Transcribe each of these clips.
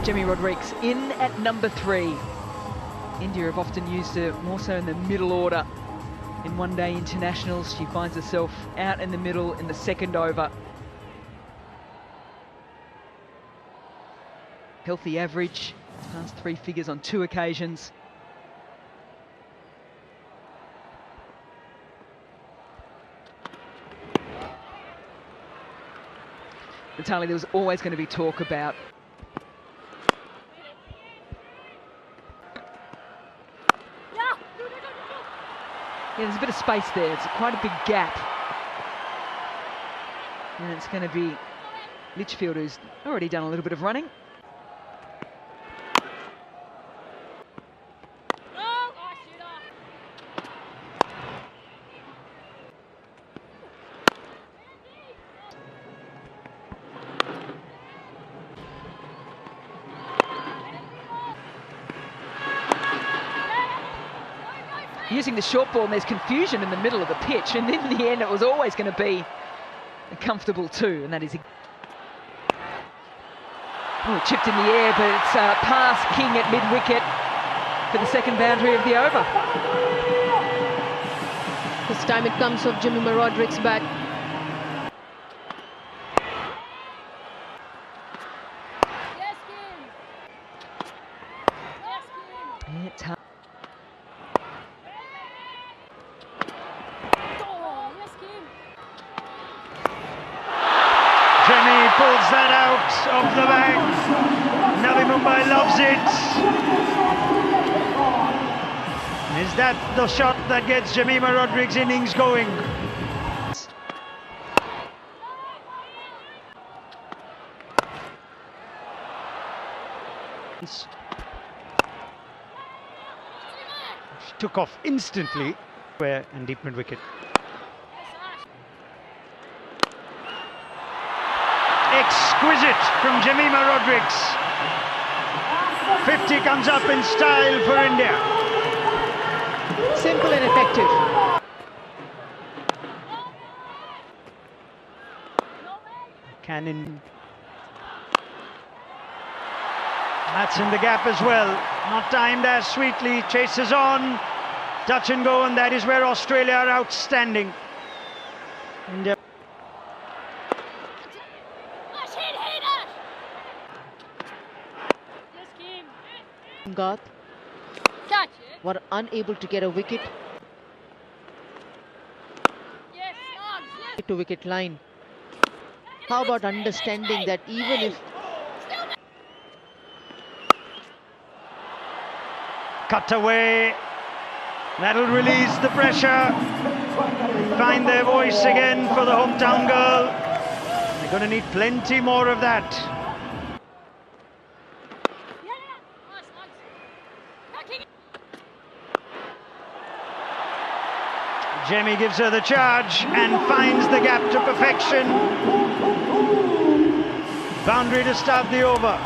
Jemimah Rodrigues in at number 3. India have often used her more so in the middle order. In one-day internationals, she finds herself out in the middle in the second over. Healthy average, past 3 figures on 2 occasions. Natalie, there was always going to be talk about there's a bit of space there. It's quite a big gap. And it's going to be Litchfield, who's already done a little bit of running. Using the short ball, and there's confusion in the middle of the pitch, and in the end it was always going to be a comfortable 2, and that is chipped in the air, but it's past King at mid-wicket for the second boundary of the over. This time it comes off Jemimah Rodrigues' bat. It's hard. Jemmy pulls that out of the bag. Navi Mumbai loves it. Is that the shot that gets Jemimah Rodrigues' innings going? She took off instantly and deep mid wicket. Exquisite from Jemimah Rodrigues. 50 comes up in style for India. Simple and effective. Cannon. That's in the gap as well. Not timed as sweetly. Chases on. Touch and go, and that is where Australia are outstanding. India. Garth were unable to get a wicket to wicket line. How about understanding that even if cut away, that'll release the pressure, find their voice again for the hometown girl. They're going to need plenty more of that. Jemmy gives her the charge and finds the gap to perfection. Boundary to start the over.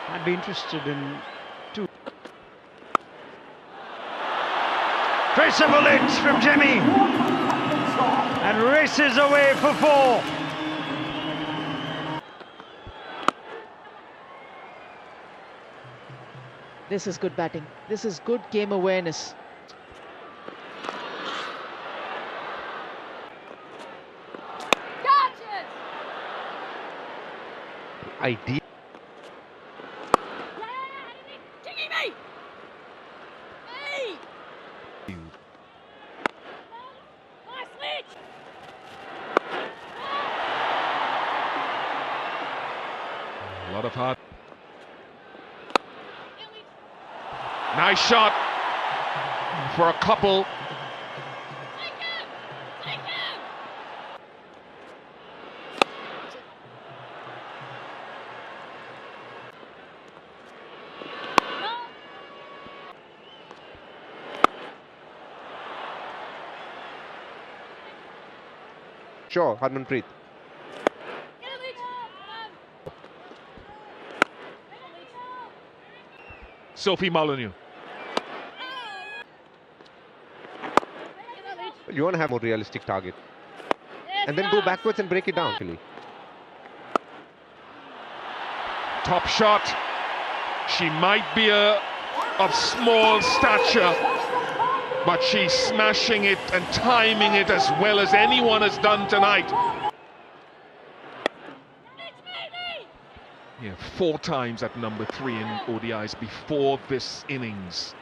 I'd be interested in 2. Traceable hit from Jemmy and races away for 4. this is good batting, this is good game awareness. Idea. A lot of hard. Nice shot for a couple. Sure, Harmanpreet. Sophie Molyneux. You want to have a more realistic target. And then go backwards and break it down, actually. Top shot. She might be of small stature, but she's smashing it and timing it as well as anyone has done tonight. Yeah, 4 times at number 3 in ODIs before this innings.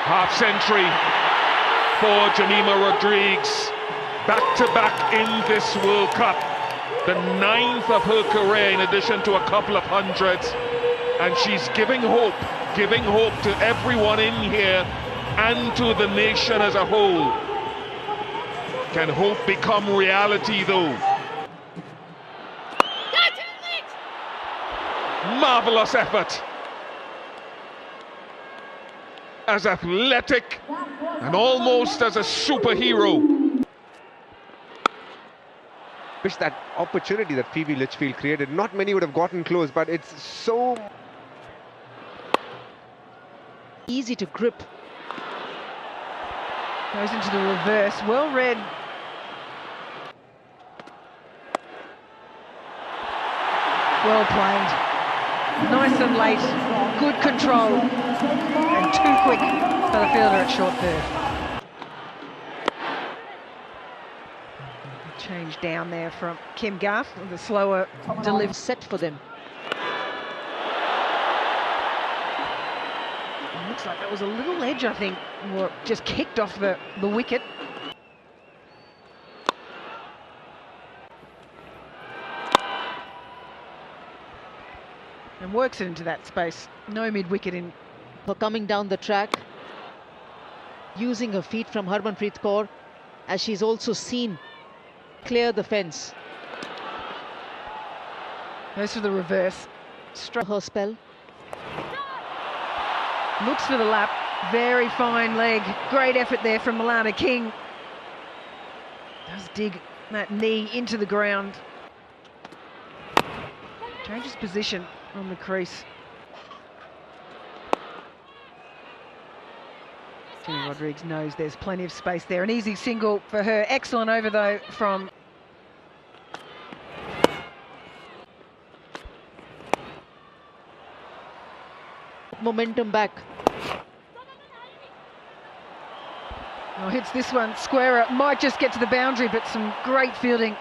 Half century for Jemimah Rodrigues. Back-to-back in this World Cup. The 9th of her career in addition to a couple of hundreds. And she's giving hope to everyone in here and to the nation as a whole. Can hope become reality though? Marvelous effort. As athletic and almost as a superhero. Wish that opportunity that Phoebe Litchfield created. Not many would have gotten close, but it's so easy to grip. Goes into the reverse, well read. Well played. Nice and late, good control, and too quick for the fielder at short third. Change down there from Kim Garth with a slower delivery. Set for them. Looks like that was a little edge, I think, or just kicked off the wicket. And works it into that space. No mid-wicket in. For coming down the track, using her feet from Harmanpreet Kaur, as she's also seen clear the fence. Goes for the reverse. Her spell. Looks for the lap. Very fine leg. Great effort there from Milana King. Does dig that knee into the ground. Changes position on the crease. Jemimah Rodrigues knows there's plenty of space there. An easy single for her. Excellent over, though, from... Momentum back. Oh, hits this one squarer. Might just get to the boundary, but some great fielding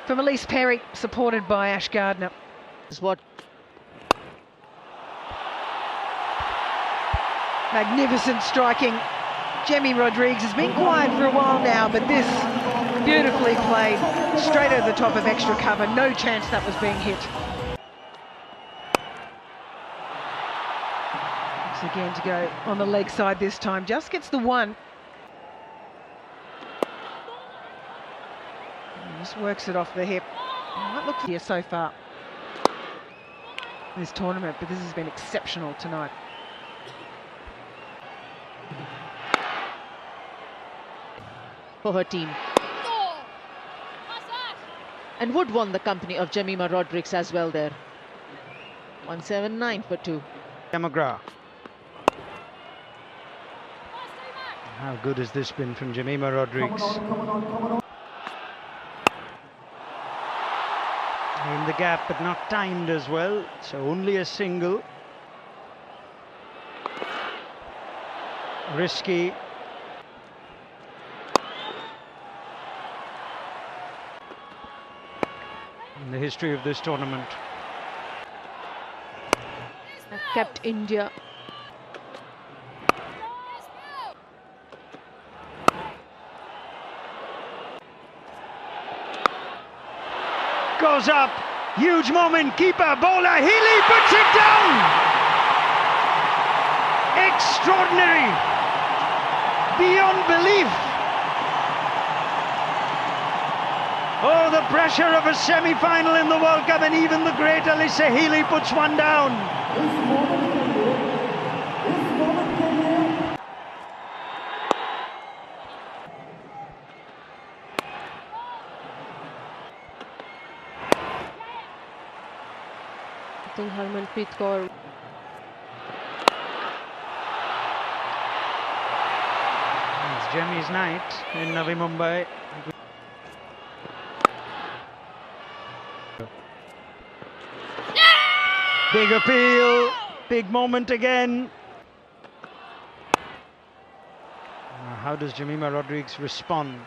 from Elise Perry, supported by Ash Gardner. Is what magnificent striking. Jemimah Rodrigues has been quiet for a while now, but this beautifully played straight over the top of extra cover. No chance that was being hit. Looks again to go on the leg side this time. Just gets the one. Just works it off the hip. Might look here so far this tournament, but this has been exceptional tonight. for her team. And Wood won the company of Jemimah Rodrigues as well there. 179 for 2. McGrath. How good has this been from Jemimah Rodrigues? In the gap, but not timed as well, so only a single. Risky. In the history of this tournament. Kept India. Goes up, huge moment, keeper, bowler, Healy puts it down! Extraordinary, beyond belief. Oh, the pressure of a semi-final in the World Cup, and even the great Alyssa Healy puts one down. think Harmanpreet Kaur. It's Jemmy's night in Navi Mumbai. Big appeal, big moment again. How does Jemimah Rodrigues respond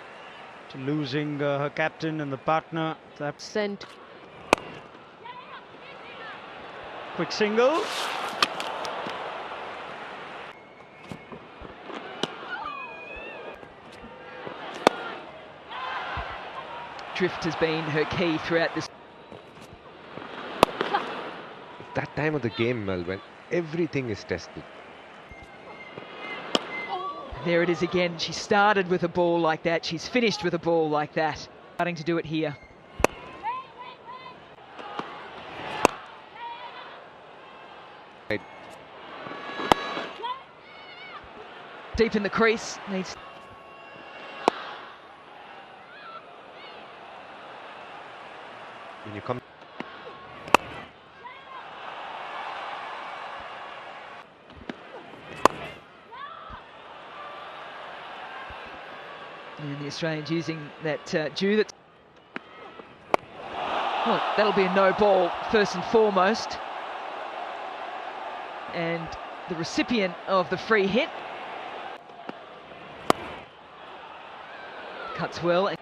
to losing her captain and the partner? That Sent. quick single. Drift has been her key throughout this. That time of the game, Mel, when everything is tested. There it is again. She started with a ball like that. She's finished with a ball like that. Starting to do it here. Right. Deep in the crease. Needs. When you come. And the Australians using that dew that. Well, that'll be a no ball first and foremost. And the recipient of the free hit cuts well. And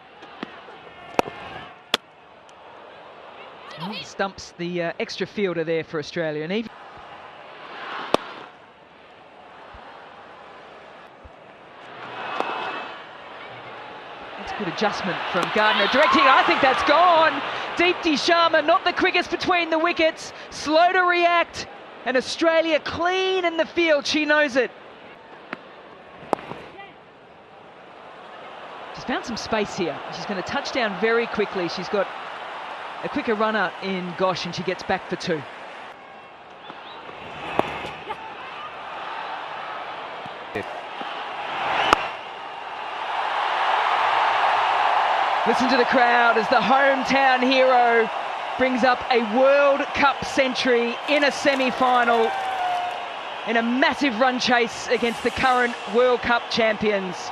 stumps the extra fielder there for Australia. And even good adjustment from Gardner. Directing, I think that's gone. Deepti Sharma, not the quickest between the wickets. Slow to react. And Australia clean in the field. She knows it. She's found some space here. She's going to touch down very quickly. She's got a quicker runner in Gosh, and she gets back for two. Listen to the crowd as the hometown hero brings up a World Cup century in a semi-final in a massive run chase against the current World Cup champions.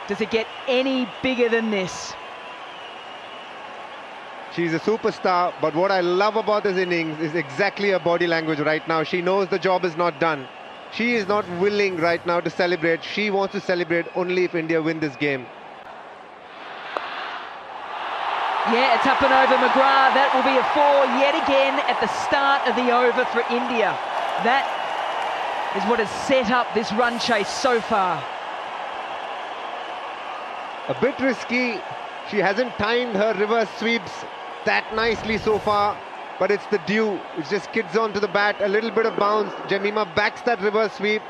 Does it get any bigger than this? She's a superstar, but what I love about this innings is exactly her body language right now. She knows the job is not done. She is not willing right now to celebrate. She wants to celebrate only if India win this game. Yeah, it's up and over McGrath. That will be a four yet again at the start of the over for India. That is what has set up this run chase so far. A bit risky. She hasn't timed her reverse sweeps that nicely so far, but it's the dew. It just skids onto the bat, a little bit of bounce. Jemimah backs that reverse sweep.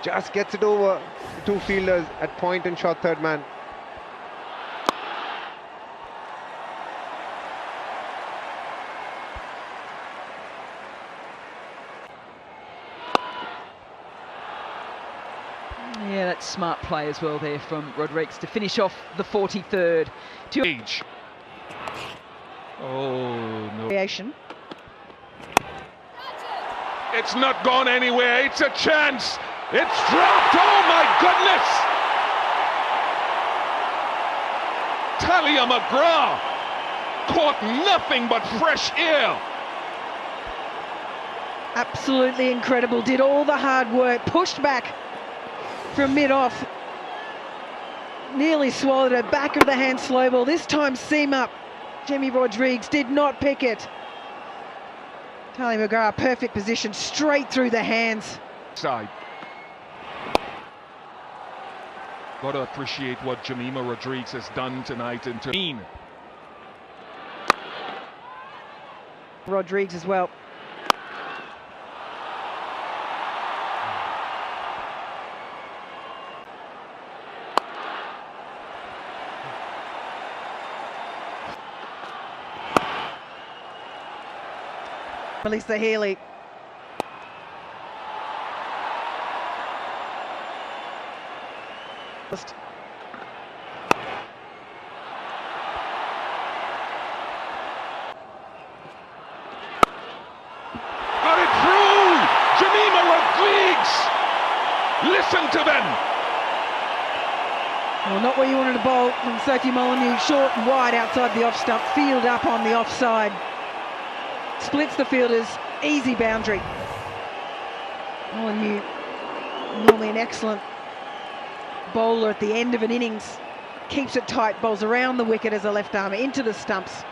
Just gets it over two fielders at point and shot third man. Yeah, that's smart play as well there from Rodrigues to finish off the 43rd. Age. Oh, no. Creation. It's not gone anywhere. It's a chance. It's dropped. Oh, my goodness. Talia McGrath caught nothing but fresh air. Absolutely incredible. Did all the hard work. Pushed back from mid-off. Nearly swallowed her. Back of the hand slow ball. This time seam up. Jemimah Rodrigues did not pick it. Talia McGrath, perfect position, straight through the hands. Side. Got to appreciate what Jemimah Rodrigues has done tonight in Turin. Rodrigues as well. Melissa Healy. Listen to them. Well, not where you wanted to bowl from Sophie Molyneux. Short and wide outside the off stump. Field up on the offside. Splits the fielders. Easy boundary. Molyneux, normally an excellent bowler at the end of an innings. Keeps it tight, bowls around the wicket as a left armer into the stumps.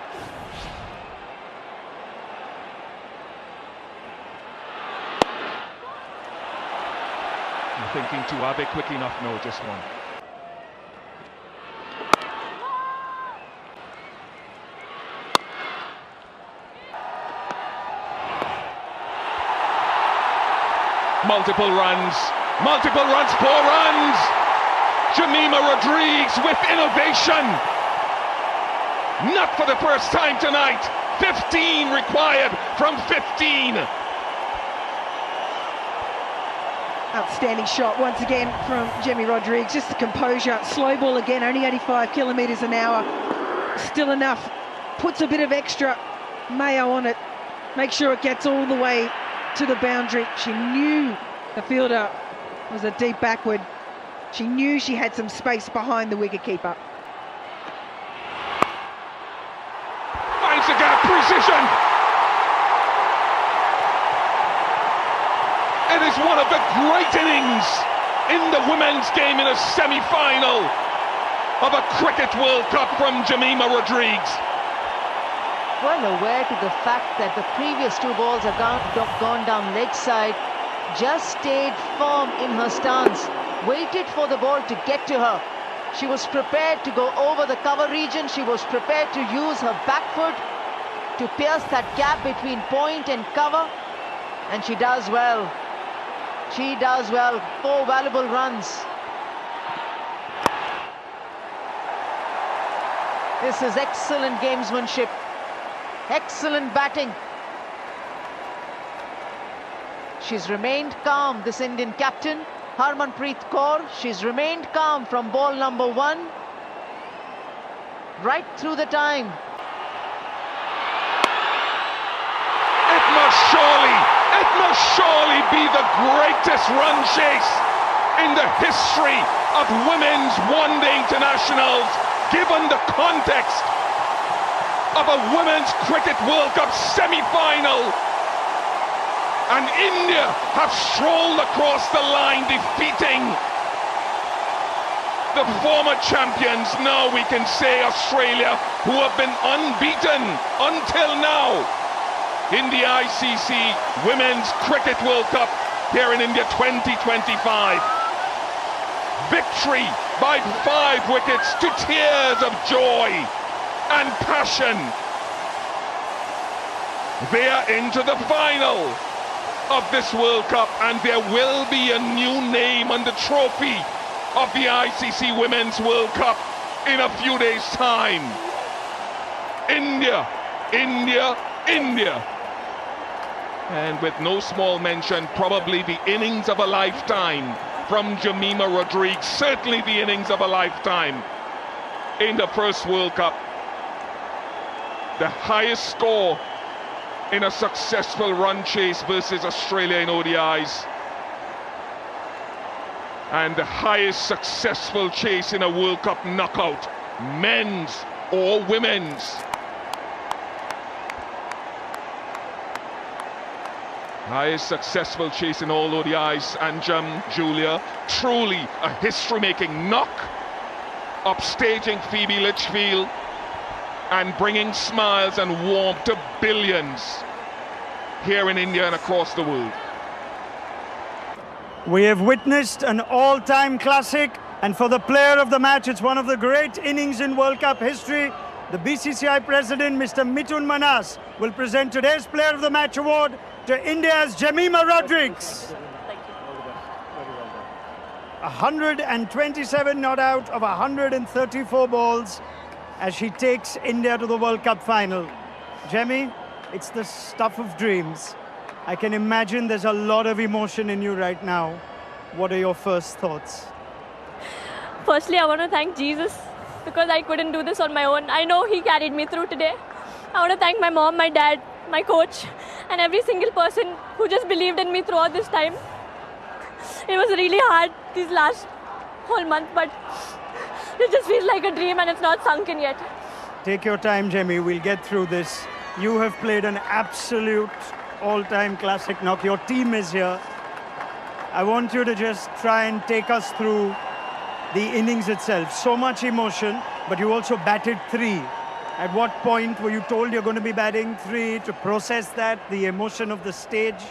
I'm thinking two, are they quick enough? No, just one. Multiple runs, 4 runs. Jemimah Rodrigues with innovation. Not for the first time tonight. 15 required from 15. Outstanding shot once again from Jemimah Rodrigues. Just the composure. Slow ball again, only 85 kilometres an hour. Still enough. Puts a bit of extra mayo on it. Make sure it gets all the way to the boundary. She knew the fielder was a deep backward. She knew she had some space behind the wicketkeeper. Finds the gap, precision. It is one of the great innings in the women's game in a semi-final of a Cricket World Cup from Jemimah Rodrigues. Well aware to the fact that the previous 2 balls have gone down leg side, just stayed firm in her stance, waited for the ball to get to her. She was prepared to go over the cover region. She was prepared to use her back foot to pierce that gap between point and cover, and she does well. She does well. 4 valuable runs. This is excellent gamesmanship. Excellent batting. She's remained calm, this Indian captain, Harmanpreet Kaur. She's remained calm from ball number 1 right through the time. It must surely be the greatest run chase in the history of women's one-day internationals, given the context of a Women's Cricket World Cup semi-final. And India have strolled across the line, defeating the former champions, now we can say Australia, who have been unbeaten until now in the ICC Women's Cricket World Cup here in India 2025. Victory by 5 wickets to tears of joy and passion. They are into the final of this World Cup, and there will be a new name on the trophy of the ICC Women's World Cup in a few days' time. India, India, India. And with no small mention, probably the innings of a lifetime from Jemimah Rodrigues, certainly the innings of a lifetime in the first World Cup. The highest score in a successful run chase versus Australia in ODIs, and the highest successful chase in a World Cup knockout, men's or women's. Highest successful chase in all ODIs, and Julia, truly a history-making knock, upstaging Phoebe Litchfield and bringing smiles and warmth to billions here in India and across the world. We have witnessed an all-time classic, and for the player of the match, it's one of the great innings in World Cup history. The BCCI president, Mr. Mithun Manas, will present today's player of the match award to India's Jemimah Rodrigues. 127 not out of 134 balls as she takes India to the World Cup final. Jemmy, it's the stuff of dreams. I can imagine there's a lot of emotion in you right now. What are your first thoughts? Firstly, I want to thank Jesus, because I couldn't do this on my own. I know he carried me through today. I want to thank my mom, my dad, my coach, and every single person who just believed in me throughout this time. It was really hard these last whole month, but it just feels like a dream and it's not sunk in yet. Take your time, Jemmy. We'll get through this. You have played an absolute all-time classic knock. Your team is here. I want you to just try and take us through the innings itself. So much emotion, but you also batted 3. At what point were you told you're going to be batting 3 to process that, the emotion of the stage?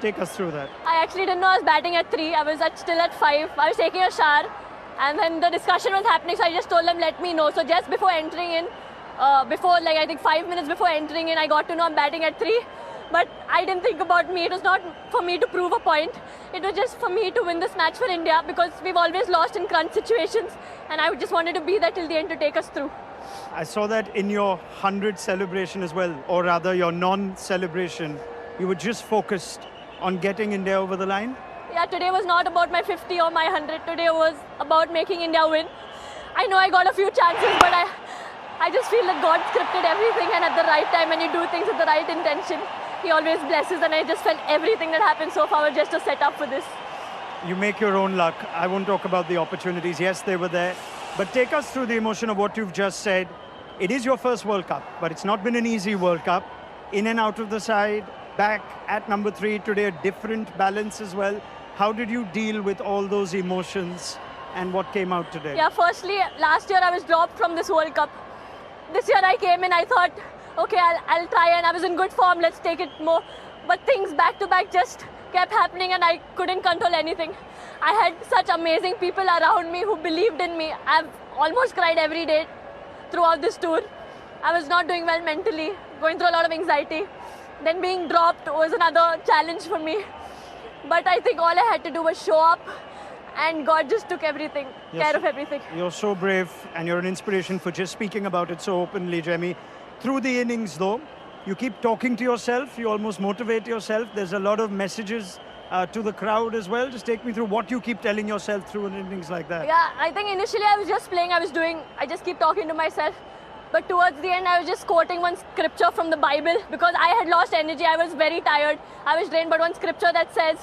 Take us through that. I actually didn't know I was batting at 3. I was still at 5. I was taking a shower and then the discussion was happening, so I just told them, let me know. So just before entering in, I think 5 minutes before entering in, I got to know I'm batting at 3. But I didn't think about me. It was not for me to prove a point. It was just for me to win this match for India, because we've always lost in crunch situations and I just wanted to be there till the end to take us through. I saw that in your 100 celebration as well, or rather your non-celebration. You were just focused on getting India over the line. Yeah, today was not about my 50 or my 100. Today was about making India win. I know I got a few chances, but I just feel that God scripted everything, and at the right time, when you do things with the right intention, He always blesses, and I just felt everything that happened so far was just a setup for this. You make your own luck. I won't talk about the opportunities. Yes, they were there. But take us through the emotion of what you've just said. It is your first World Cup, but it's not been an easy World Cup. In and out of the side, back at number 3 today, a different balance as well. How did you deal with all those emotions and what came out today? Yeah, firstly, last year I was dropped from this World Cup. This year I came in, I thought, okay, I'll try, and I was in good form, let's take it more. But things back to back just kept happening and I couldn't control anything. I had such amazing people around me who believed in me. I've almost cried every day throughout this tour. I was not doing well mentally, going through a lot of anxiety. Then being dropped was another challenge for me. But I think all I had to do was show up, and God just took everything, care of everything. You're so brave, and you're an inspiration for just speaking about it so openly, Jemmy. Through the innings, though, you keep talking to yourself, you almost motivate yourself. There's a lot of messages to the crowd as well. Just take me through what you keep telling yourself through an innings like that. Yeah, I think initially I was just playing, I just keep talking to myself. But towards the end, I was just quoting one scripture from the Bible, because I had lost energy, I was very tired, I was drained, but one scripture that says,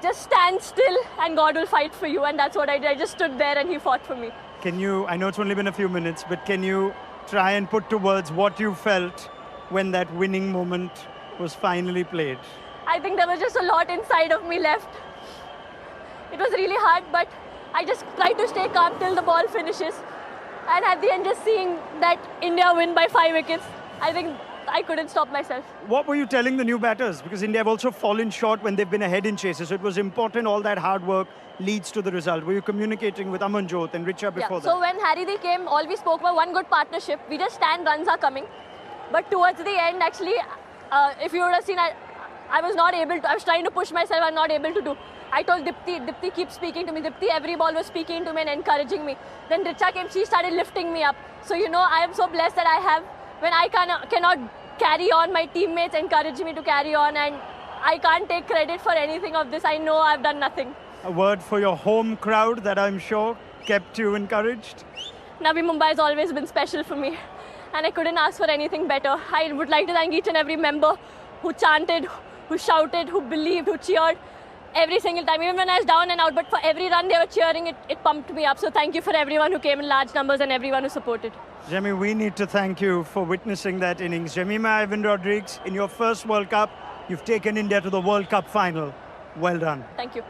just stand still and God will fight for you. And that's what I did. I just stood there and He fought for me. Can you, I know it's only been a few minutes, but can you try and put to words what you felt when that winning moment was finally played? I think there was just a lot inside of me left. It was really hard, but I just tried to stay calm till the ball finishes. And at the end, just seeing that India win by 5 wickets, I think I couldn't stop myself. What were you telling the new batters? Because India have also fallen short when they've been ahead in chases. So it was important all that hard work leads to the result. Were you communicating with Amanjot and Richa before that? So when Haridi came, all we spoke about one good partnership. We just stand, runs are coming. But towards the end, actually, if you would have seen, I was not able to, I was trying to push myself, I'm not able to do. I told Dipti keep speaking to me. Dipti, every ball was speaking to me and encouraging me. Then Richa came, she started lifting me up. So, you know, I am so blessed that I have, when I cannot carry on, my teammates encourage me to carry on, and I can't take credit for anything of this. I know I've done nothing. A word for your home crowd that I'm sure kept you encouraged? Navi Mumbai has always been special for me, and I couldn't ask for anything better. I would like to thank each and every member who chanted, who shouted, who believed, who cheered every single time, even when I was down and out. But for every run they were cheering, it pumped me up. So thank you for everyone who came in large numbers and everyone who supported. Jemmy, we need to thank you for witnessing that innings. Jemimah Rodrigues, in your first World Cup, you've taken India to the World Cup final. Well done. Thank you.